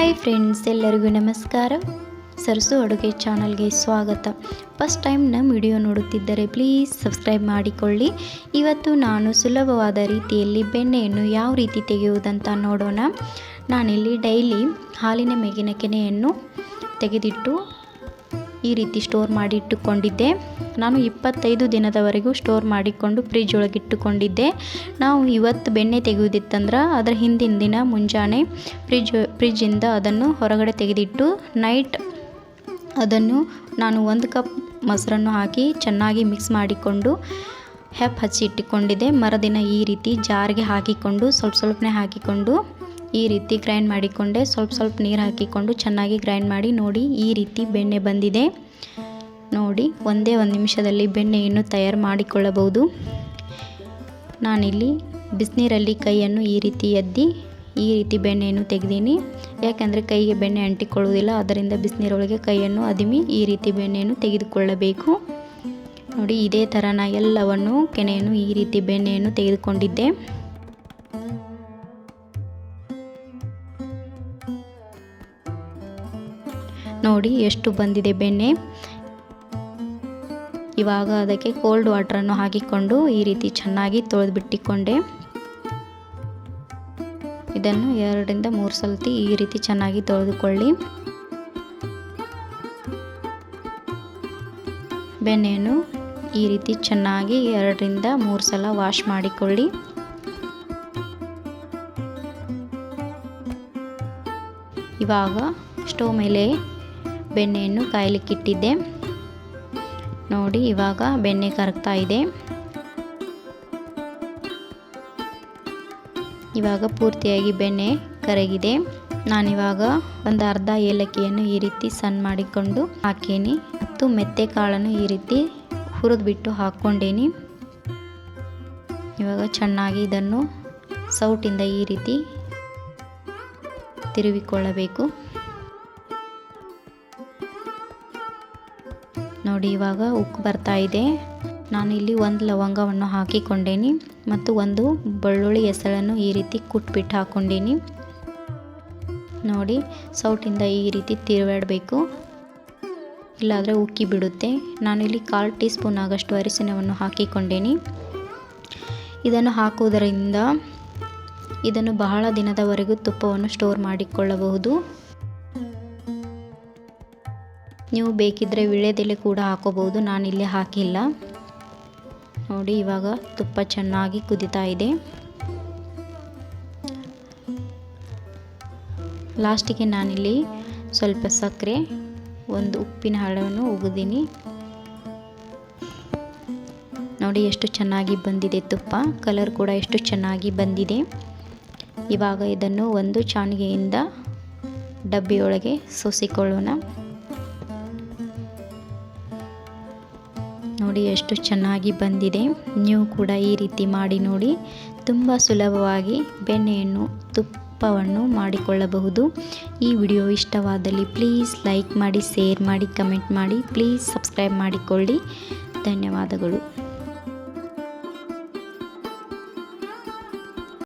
Hi friends, ಎಲ್ಲರಿಗೂ ನಮಸ್ಕಾರ. ಸರ್ಸು ಅಡುಗೆ ಚಾನಲ್ಗೆ ಸ್ವಾಗತ. ಫಸ್ಟ್ ಟೈಮ್ ನಮ್ಮ ವಿಡಿಯೋ ನೋಡುತ್ತಿದ್ದರೆ ಪ್ಲೀಸ್ ಸಬ್ಸ್ಕ್ರೈಬ್ ಮಾಡಿಕೊಳ್ಳಿ. ಇವತ್ತು ನಾನು ಸುಲಭವಾದ ರೀತಿಯಲ್ಲಿ ಬೆಣ್ಣೆಯನ್ನು ಯಾವ ರೀತಿ ತೆಗೆಯುವುದಂತ ನೋಡೋಣ. ನಾನಿಲ್ಲಿ ಡೈಲಿ ಹಾಲಿನ ಮೇಗಿನ ಕೆನೆಯನ್ನು ತೆಗೆದಿಟ್ಟು ಈ ರೀತಿ ಸ್ಟೋರ್ ಮಾಡಿ ಇಟ್ಟುಕೊಂಡಿದ್ದೆ. ನಾನು 25 ದಿನದವರೆಗೂ ಸ್ಟೋರ್ ಮಾಡಿಕೊಂಡು ಫ್ರಿಜ್ ಒಳಗಿಟ್ಟುಕೊಂಡಿದ್ದೆ. ನಾವು ಇವತ್ತು ಬೆಣ್ಣೆ ತೆಗೆಯುವುದಿತ್ತಂದ್ರೆ ಅದರ ಹಿಂದಿನ ದಿನ ಮುಂಜಾನೆ ಫ್ರಿಜ್ಜಿಂದ ಅದನ್ನು ಹೊರಗಡೆ ತೆಗೆದಿಟ್ಟು ನೈಟ್ ಅದನ್ನು ನಾನು 1 ಕಪ್ ಮೊಸರನ್ನು ಹಾಕಿ ಚೆನ್ನಾಗಿ ಮಿಕ್ಸ್ ಮಾಡಿಕೊಂಡು ಹಚ್ಚಿ ಇಟ್ಟುಕೊಂಡಿದ್ದೆ. ಮರುದಿನ ಈ ರೀತಿ ಜಾರ್ಗೆ ಹಾಕಿಕೊಂಡು ಸ್ವಲ್ಪನೇ ಹಾಕಿಕೊಂಡು ಈ ರೀತಿ ಗ್ರೈಂಡ್ ಮಾಡಿಕೊಂಡೆ. ಸ್ವಲ್ಪ ನೀರು ಹಾಕಿಕೊಂಡು ಚೆನ್ನಾಗಿ ಗ್ರೈಂಡ್ ಮಾಡಿ ನೋಡಿ ಈ ರೀತಿ ಬೆಣ್ಣೆ ಬಂದಿದೆ. ನೋಡಿ ಒಂದೇ 1 ನಿಮಿಷದಲ್ಲಿ ಬೆಣ್ಣೆಯನ್ನು ತಯಾರು ಮಾಡಿಕೊಳ್ಳಬಹುದು. ನಾನಿಲ್ಲಿ ಬಿಸಿನೀರಲ್ಲಿ ಕೈಯನ್ನು ಈ ರೀತಿ ಎದ್ದಿ ಈ ರೀತಿ ಬೆಣ್ಣೆಯನ್ನು ತೆಗೆದೀನಿ. ಯಾಕೆಂದರೆ ಕೈಗೆ ಬೆಣ್ಣೆ ಅಂಟಿಕೊಳ್ಳುವುದಿಲ್ಲ, ಅದರಿಂದ ಬಿಸಿನೀರೊಳಗೆ ಕೈಯನ್ನು ಅದಿಮಿ ಈ ರೀತಿ ಬೆಣ್ಣೆಯನ್ನು ತೆಗೆದುಕೊಳ್ಳಬೇಕು. ನೋಡಿ ಇದೇ ಥರ ಎಲ್ಲವನ್ನು ಕೆನೆಯನ್ನು ಈ ರೀತಿ ಬೆಣ್ಣೆಯನ್ನು ತೆಗೆದುಕೊಂಡಿದ್ದೆ. ನೋಡಿ ಎಷ್ಟು ಬಂದಿದೆ ಬೆಣ್ಣೆ. ಇವಾಗ ಅದಕ್ಕೆ ಕೋಲ್ಡ್ ವಾಟರನ್ನು ಹಾಕಿಕೊಂಡು ಈ ರೀತಿ ಚೆನ್ನಾಗಿ ತೊಳೆದುಬಿಟ್ಟಿಕೊಂಡೆ. ಇದನ್ನು 2 ರಿಂದ 3 ಸಲ ಈ ರೀತಿ ಚೆನ್ನಾಗಿ ತೊಳೆದುಕೊಳ್ಳಿ. ಬೆಣ್ಣೆಯನ್ನು ಈ ರೀತಿ ಚೆನ್ನಾಗಿ 2 ರಿಂದ 3 ಸಲ ವಾಶ್ ಮಾಡಿಕೊಳ್ಳಿ. ಇವಾಗ ಸ್ಟವ್ ಮೇಲೆ ಬೆಣ್ಣೆಯನ್ನು ಕಾಯಲಿಕ್ಕಿಟ್ಟಿದ್ದೆ. ನೋಡಿ ಇವಾಗ ಬೆಣ್ಣೆ ಕರಗ್ತಾ ಇದೆ. ಇವಾಗ ಪೂರ್ತಿಯಾಗಿ ಬೆಣ್ಣೆ ಕರಗಿದೆ. ನಾನಿವಾಗ ಒಂದು ಅರ್ಧ ಏಲಕ್ಕಿಯನ್ನು ಈ ರೀತಿ ಸಣ್ಣ ಮಾಡಿಕೊಂಡು ಹಾಕೀನಿ ಮತ್ತು ಮೆತ್ತೆ ಕಾಳನ್ನು ಈ ರೀತಿ ಹುರಿದ್ಬಿಟ್ಟು ಹಾಕ್ಕೊಂಡೇನಿ. ಇವಾಗ ಚೆನ್ನಾಗಿ ಇದನ್ನು ಸೌಟಿಂದ ಈ ರೀತಿ ತಿರುವಿಕೊಳ್ಳಬೇಕು. ನೋಡಿ ಇವಾಗ ಉಕ್ಕು ಬರ್ತಾ ಇದೆ. ನಾನಿಲ್ಲಿ 1 ಲವಂಗವನ್ನು ಹಾಕಿಕೊಂಡೇನಿ ಮತ್ತು 1 ಬೆಳ್ಳುಳ್ಳಿ ಹೆಸಳನ್ನು ಈ ರೀತಿ ಕುಟ್ಬಿಟ್ಟು ಹಾಕ್ಕೊಂಡೀನಿ. ನೋಡಿ ಸೌಟಿಂದ ಈ ರೀತಿ ತಿರುವಾಡಬೇಕು, ಇಲ್ಲಾದರೆ ಉಕ್ಕಿ ಬಿಡುತ್ತೆ. ನಾನಿಲ್ಲಿ 1/4 ಟೀ ಸ್ಪೂನ್ ಆಗಷ್ಟು ಅರಿಶಿನವನ್ನು ಹಾಕಿಕೊಂಡೇನಿ. ಇದನ್ನು ಹಾಕುವುದರಿಂದ ಇದನ್ನು ಬಹಳ ದಿನದವರೆಗೂ ತುಪ್ಪವನ್ನು ಸ್ಟೋರ್ ಮಾಡಿಕೊಳ್ಳಬಹುದು. ನೀವು ಬೇಕಿದ್ದರೆ ವೀಳ್ಯದೆಲೆ ಕೂಡ ಹಾಕೋಬಹುದು, ನಾನಿಲ್ಲಿ ಹಾಕಿಲ್ಲ. ನೋಡಿ ಇವಾಗ ತುಪ್ಪ ಚೆನ್ನಾಗಿ ಕುದೀತಾ ಇದೆ. ಲಾಸ್ಟಿಗೆ ನಾನಿಲ್ಲಿ ಸ್ವಲ್ಪ ಸಕ್ಕರೆ, 1 ಉಪ್ಪಿನ ಹರಳನ್ನು ಉಗಿದೀನಿ. ನೋಡಿ ಎಷ್ಟು ಚೆನ್ನಾಗಿ ಬಂದಿದೆ ತುಪ್ಪ, ಕಲರ್ ಕೂಡ ಎಷ್ಟು ಚೆನ್ನಾಗಿ ಬಂದಿದೆ. ಇವಾಗ ಇದನ್ನು ಒಂದು ಚಾಣಿಗೆಯಿಂದ ಡಬ್ಬಿಯೊಳಗೆ ಸೋಸಿಕೊಳ್ಳೋಣ. ನೋಡಿ ಎಷ್ಟು ಚೆನ್ನಾಗಿ ಬಂದಿದೆ. ನೀವು ಕೂಡ ಈ ರೀತಿ ಮಾಡಿ ನೋಡಿ. ತುಂಬ ಸುಲಭವಾಗಿ ಬೆಣ್ಣೆಯನ್ನು ತುಪ್ಪವನ್ನು ಮಾಡಿಕೊಳ್ಳಬಹುದು. ಈ ವಿಡಿಯೋ ಇಷ್ಟವಾದಲ್ಲಿ ಪ್ಲೀಸ್ ಲೈಕ್ ಮಾಡಿ, ಶೇರ್ ಮಾಡಿ, ಕಮೆಂಟ್ ಮಾಡಿ. ಪ್ಲೀಸ್ ಸಬ್ಸ್ಕ್ರೈಬ್ ಮಾಡಿಕೊಳ್ಳಿ. ಧನ್ಯವಾದಗಳು.